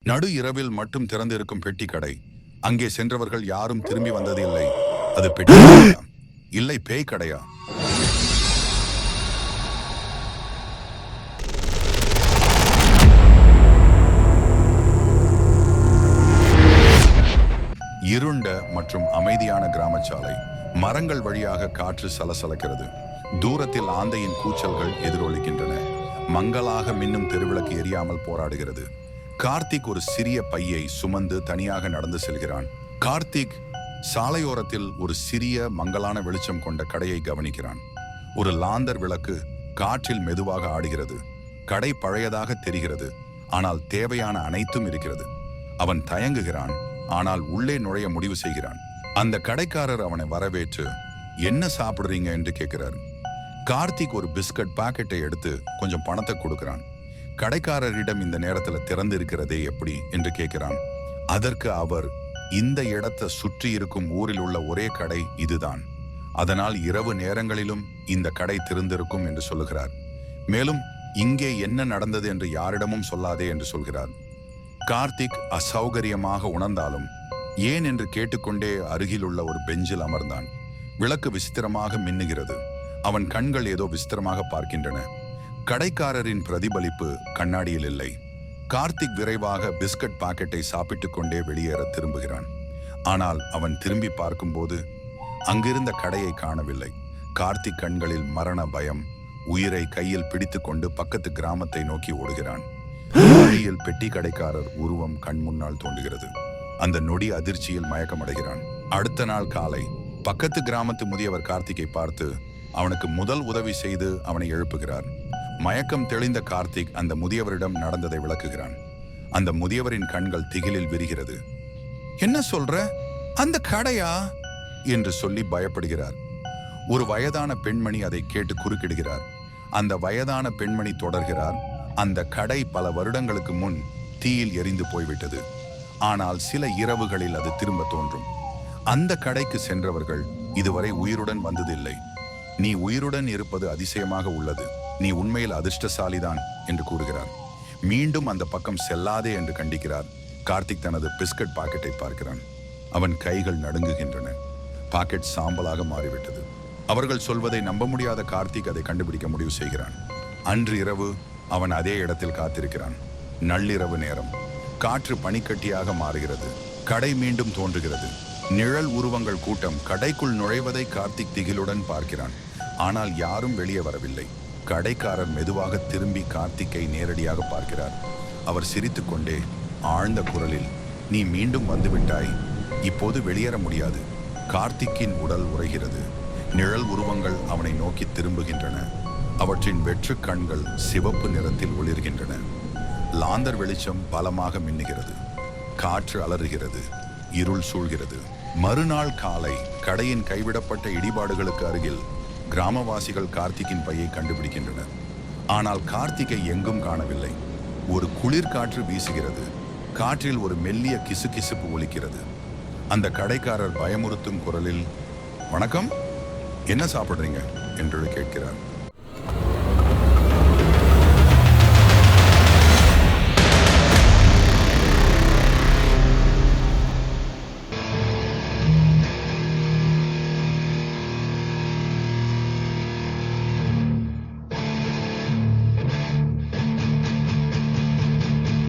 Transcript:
நடு இரவில் மட்டும் திறந்திருக்கும் பெட்டி கடை. அங்கே சென்றவர்கள் யாரும் திரும்பி வந்தது இல்லை. அது பெட்டி கடையா? இல்லை, பேய் கடையா? இருண்ட மற்றும் அமைதியான கிராமச்சாலை. மரங்கள் வழியாக காற்று சலசலக்கிறது. தூரத்தில் ஆந்தையின் கூச்சல்கள் எதிரொலிக்கின்றன. மங்கலாக மின்னும் தெருவிளக்கு எரியாமல் போராடுகிறது. கார்த்திக் ஒரு சிறிய பையை சுமந்து தனியாக நடந்து செல்கிறான். கார்த்திக் சாலையோரத்தில் ஒரு சிறிய மங்கலான வெளிச்சம் கொண்ட கடையை கவனிக்கிறான். ஒரு லாந்தர் விளக்கு காற்றில் மெதுவாக ஆடுகிறது. கடை பழையதாக தெரிகிறது, ஆனால் தேவையான அனைத்தும் இருக்கிறது. அவன் தயங்குகிறான், ஆனால் உள்ளே நுழைய முடிவு செய்கிறான். அந்த கடைக்காரர் அவனை வரவேற்று, என்ன சாப்பிடுறீங்க என்று கேட்கிறார். கார்த்திக் ஒரு பிஸ்கட் பாக்கெட்டை எடுத்து கொஞ்சம் பணத்தை கொடுக்கிறான். கடைக்காரரிடம் இந்த நேரத்தில் திறந்து இருக்கிறதே எப்படி என்று கேட்கிறான். அதற்கு அவர், இந்த இடத்தை சுற்றி இருக்கும் ஊரில் உள்ள ஒரே கடை இதுதான், அதனால் இரவு நேரங்களிலும் இந்த கடை திறந்திருக்கும் என்று சொல்லுகிறார். மேலும் இங்கே என்ன நடந்தது என்று யாரிடமும் சொல்லாதே என்று சொல்கிறார். கார்த்திக் அசௌகரியமாக உணர்ந்தாலும் ஏன் என்று கேட்டுக்கொண்டே அருகில் உள்ள ஒரு பெஞ்சில் அமர்ந்தான். விளக்கு விசித்திரமாக மின்னுகிறது. அவன் கண்கள் ஏதோ விசித்திரமாக பார்க்கின்றன. கடைக்காரரின் பிரதிபலிப்பு கண்ணாடியில் இல்லை. கார்த்திக் விரைவாக பிஸ்கட் பாக்கெட்டை சாப்பிட்டுக் கொண்டே வெளியேற திரும்புகிறான். ஆனால் அவன் திரும்பி பார்க்கும்போது அங்கிருந்த கடையை காணவில்லை. கார்த்திக் கண்களில் மரண பயம். உயிரை கையில் பிடித்து கொண்டு பக்கத்து கிராமத்தை நோக்கி ஓடுகிறான். வழியில் பெட்டி கடைக்காரர் உருவம் கண் முன்னால் தோன்றுகிறது. அந்த நொடி அதிர்ச்சியில் மயக்கமடைகிறான். அடுத்த நாள் காலை பக்கத்து கிராமத்து முதியவர் கார்த்திகை பார்த்து அவனுக்கு முதல் உதவி செய்து அவனை எழுப்புகிறார். மயக்கம் தெளிந்த கார்த்திக் அந்த முதியவரிடம் நடந்ததை விளக்குகிறான். அந்த முதியவரின் கண்கள் திகிலில் விரிகிறது. என்ன சொல்ற? அந்த கடையா என்று சொல்லி பயப்படுகிறார். ஒரு வயதான பெண்மணி அதை கேட்டு குறுக்கிடுகிறார். அந்த வயதான பெண்மணி தொடர்கிறார், அந்த கடை பல வருடங்களுக்கு முன் தீயில் எரிந்து போய்விட்டது. ஆனால் சில இரவுகளில் அது திரும்ப தோன்றும். அந்த கடைக்கு சென்றவர்கள் இதுவரை உயிருடன் வந்ததில்லை. நீ உயிருடன் இருப்பது அதிசயமாக உள்ளது. நீ உண்மையில் அதிர்ஷ்டசாலிதான் என்று கூறுகிறார். மீண்டும் அந்த பக்கம் செல்லாதே என்று கண்டிக்கிறார். கார்த்திக் தனது பிஸ்கட் பாக்கெட்டை பார்க்கிறான். அவன் கைகள் நடுங்குகின்றன. பாக்கெட் சாம்பலாக மாறிவிட்டது. அவர்கள் சொல்வதை நம்ப முடியாத கார்த்திக் அதை கண்டுபிடிக்க முடிவு செய்கிறான். அன்று இரவு அவன் அதே இடத்தில் காத்திருக்கிறான். நள்ளிரவு நேரம். காற்று பனிக்கட்டியாக மாறுகிறது. கடை மீண்டும் தோன்றுகிறது. நிழல் உருவங்கள் கூட்டம் கடைக்குள் நுழைவதை கார்த்திக் திகிலுடன் பார்க்கிறான். ஆனால் யாரும் வெளியே வரவில்லை. கடைக்காரர் மெதுவாக திரும்பி கார்த்திக்கை நேரடியாக பார்க்கிறார். அவர் சிரித்துக்கொண்டே ஆழ்ந்த குரலில், நீ மீண்டும் வந்துவிட்டாய், இப்போது வெளியேற முடியாது. கார்த்திக்கின் உடல் உறைகிறது. நிழல் உருவங்கள் அவனை நோக்கி திரும்புகின்றன. அவற்றின் வெற்று கண்கள் சிவப்பு நிறத்தில் ஒளிர்கின்றன. லாந்தர் வெளிச்சம் பலமாக மின்னுகிறது. காற்று அலறுகிறது. இருள் சூழ்கிறது. மறுநாள் காலை கடையின் கைவிடப்பட்ட இடிபாடுகளுக்கு அருகில் கிராமவாசிகள் கார்த்திக்கின் பையை கண்டுபிடிக்கின்றனர். ஆனால் கார்த்திகை எங்கும் காணவில்லை. ஒரு குளிர் காற்று வீசுகிறது. காற்றில் ஒரு மெல்லிய கிசுகிசுப்பு ஒலிக்கிறது. அந்த கடைக்காரர் பயமுறுத்தும் குரலில், வணக்கம், என்ன சாப்பிடுறீங்க என்று கேட்கிறார்.